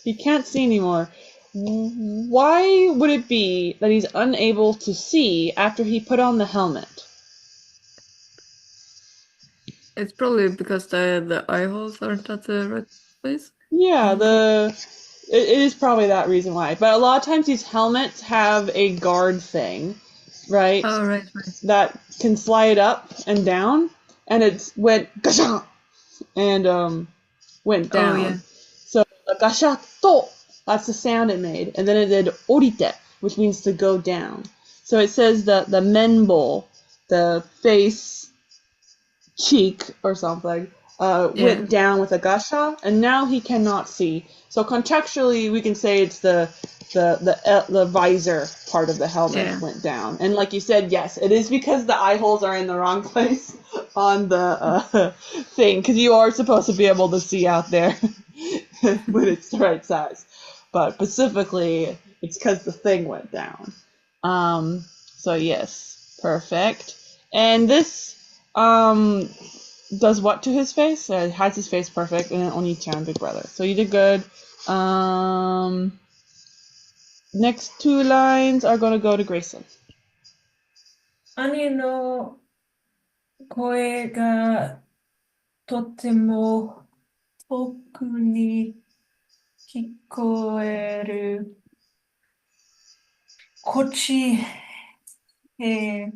He can't see anymore. Why would it be that he's unable to see after he put on the helmet? It's probably because the eye holes aren't at the right place. Yeah, it is probably that reason why. But a lot of times these helmets have a guard thing, right? Oh, right. That can slide up and down, and it went gasha and went down. Oh, yeah. So the gashato, that's the sound it made, and then it did orite, which means to go down. So it says that the menbo, the face, cheek or something, went down with a gasha, and now he cannot see. So contextually, we can say it's the visor part of the helmet went down. And like you said, yes, it is because the eye holes are in the wrong place on the thing, because you are supposed to be able to see out there when it's the right size. But specifically, it's because the thing went down. So yes, perfect. And this does what to his face? It has his face perfect, and then Oni-chan, big brother. So you did good. Next two lines are going to go to Grayson. 兄の声がとても遠くに聞こえる。こっちへ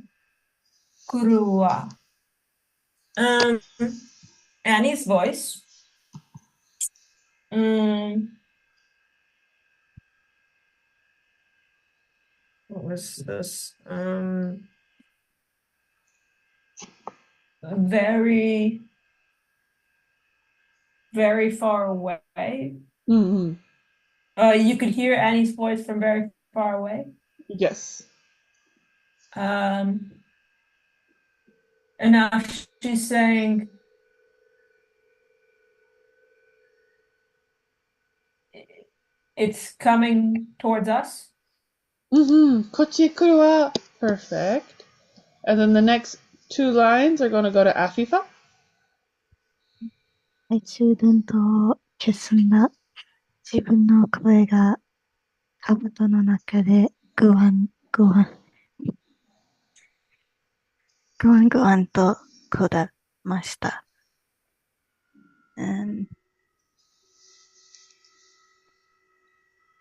来るわ。Annie's voice. What was this? Very, very far away. Mm-hmm. You could hear Annie's voice from very far away. Yes. And now she's saying, it's coming towards us. Kochi kuru wa. Perfect. And then the next two lines are going to go to Afifa. 懐中電灯を消すんだ。自分の声が兜の中でグワングワン。グワングワンと下ました。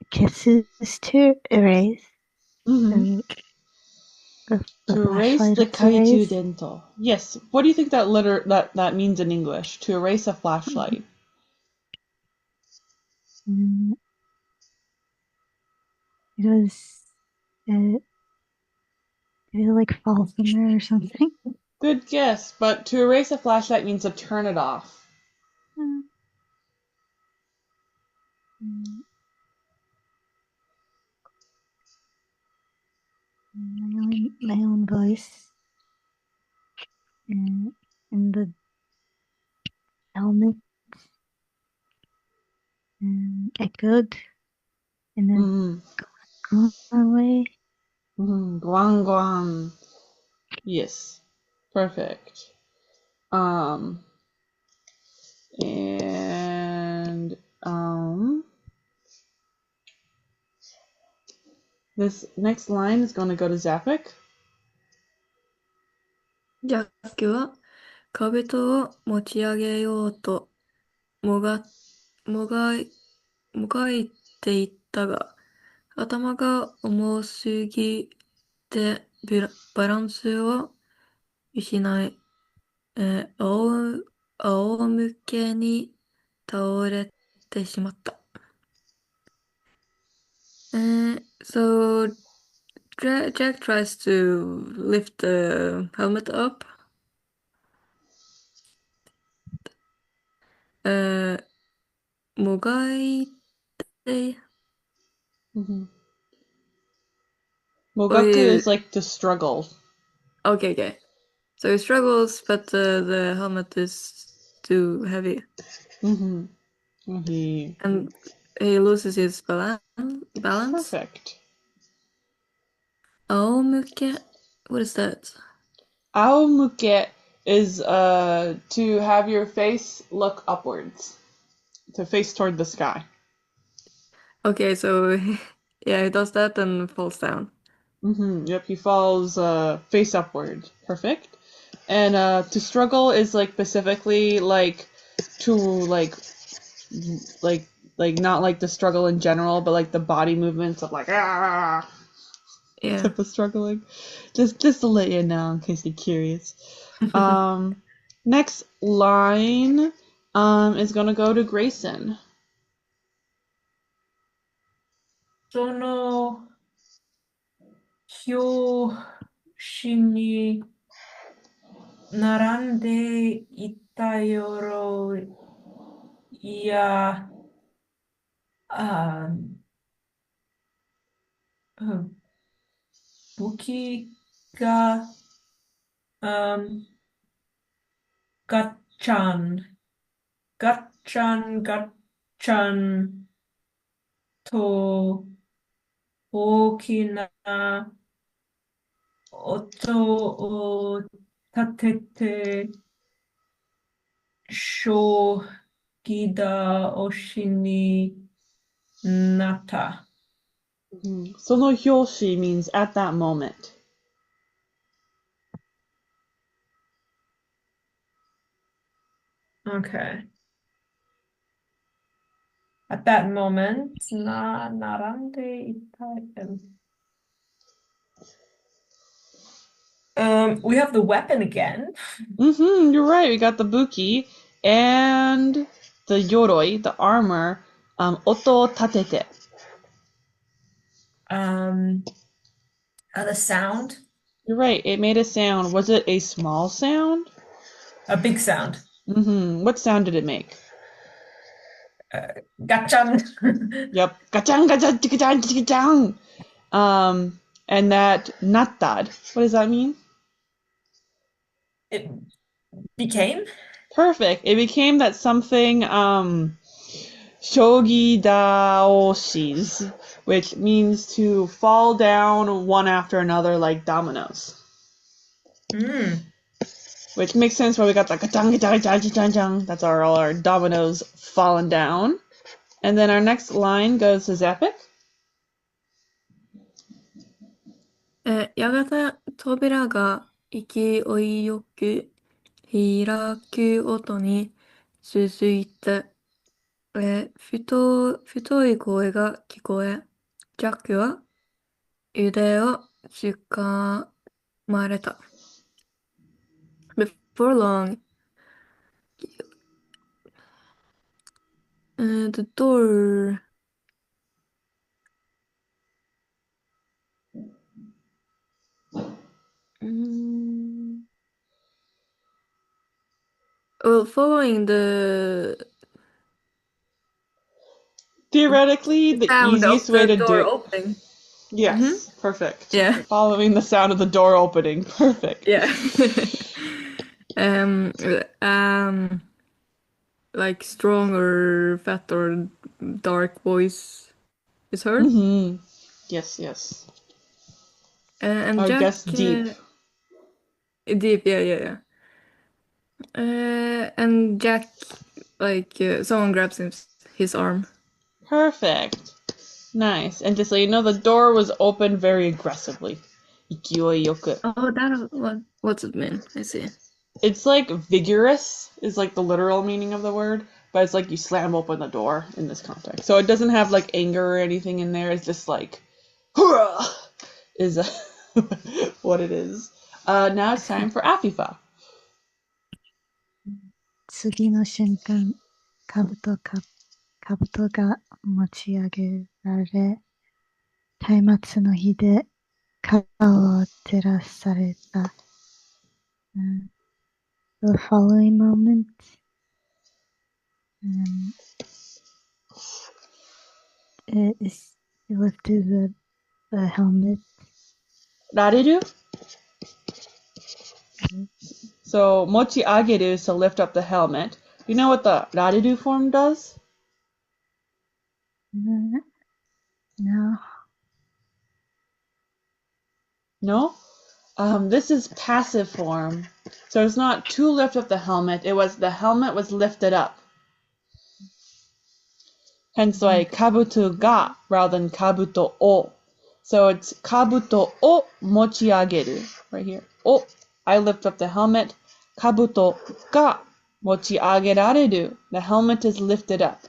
Kisses to erase. To erase the kaiju dento. Yes. What do you think that means in English? To erase a flashlight. It was like fall somewhere or something. Good guess, but to erase a flashlight means to turn it off. My own voice in the helmet echoed and then gone away. Guan guan. Yes. Perfect. This next line is going to go to Zapik. ジャックは壁戸を持ち上げようともがいていったが、頭が重すぎてバランスを失い、仰向けに倒れてしまった。So Jack tries to lift the helmet up. もがいて。Mogaku is like to struggle. Okay. So he struggles, but the helmet is too heavy. And he loses his balance. Perfect. Aomuke, what is that? Aomuke is to have your face look upwards, to face toward the sky. Okay, so yeah, he does that and falls down. Yep, he falls face upward. Perfect. And to struggle is like specifically like to like Like not like the struggle in general, but like the body movements of like ah Yeah. type of struggling. Just to let you know in case you're curious. Next line is gonna go to Grayson. その表紙に並んでいた鎧や、武器が、ガッチャン、ガッチャン、ガッチャンと大きな音を立てて、将棋倒しになった。その表紙 means at that moment. Okay. At that moment, narande itai. We have the weapon again. You're right. We got the buki and the yoroi, the armor. Oto tatete. The sound. You're right. It made a sound. Was it a small sound? A big sound. What sound did it make? Gachan. Yep. Gachang, gachang, gachang, gachang. And that nattad. What does that mean? It became? Perfect. It became that something, shogi daoshis, which means to fall down one after another like dominoes. Which makes sense where we got the ka-chang, ka-chang, ka-chang, ka-chang. That's all our dominoes falling down. And then our next line goes to Zepic. やがて扉が勢いよく開く音に続いて、太い声が聞こえ、ジャックは腕をつかまれた。Before long, the door well, following the Theoretically, the sound easiest of way the to door do opening. Yes, perfect. Yeah. Following the sound of the door opening. Perfect. Yeah. Like strong or fat or dark voice is heard. Yes. And I Jack, guess deep. Deep, yeah. And Jack, like someone grabs his arm. Perfect. Nice. And just so you know, the door was opened very aggressively. Ikioi yoku. Oh, what's it mean? I see. It's like vigorous is like the literal meaning of the word, but it's like you slam open the door in this context. So it doesn't have like anger or anything in there. It's just like, hurrah, is what it is. Now it's time for Afifa. 次の瞬間、兜が持ち上げられ、松明の火で顔を照らされた。The following moment, it lifted the helmet. Rareru? So, mochi ageru is to lift up the helmet. Do you know what the rareru form does? No. No? This is passive form. So it's not to lift up the helmet, it was the helmet was lifted up. Hence why kabuto ga rather than kabuto o. So it's kabuto o mochiageru right here. O, I lift up the helmet. Kabuto ga mochiagerareru. The helmet is lifted up.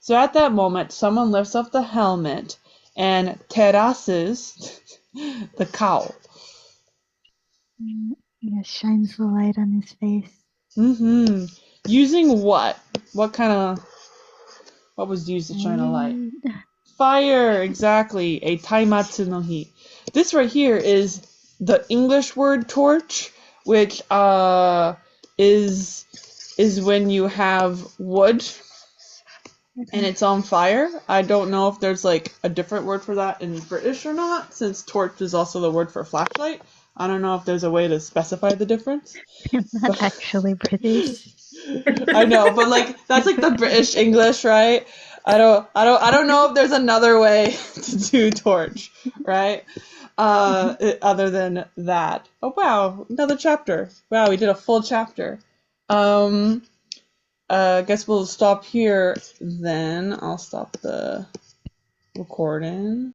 So at that moment, someone lifts up the helmet and terraces the cowl. It shines the light on his face. Using what? What was used to shine a light? Fire, exactly. A taimatsu no hi. This right here is the English word torch, which is when you have wood and it's on fire. I don't know if there's like a different word for that in British or not, since torch is also the word for flashlight. I don't know if there's a way to specify the difference. I'm not actually British. I know, but like that's like the British English, right? I don't know if there's another way to do torch, right? Other than that. Oh wow, another chapter. Wow, we did a full chapter. I guess we'll stop here then. I'll stop the recording.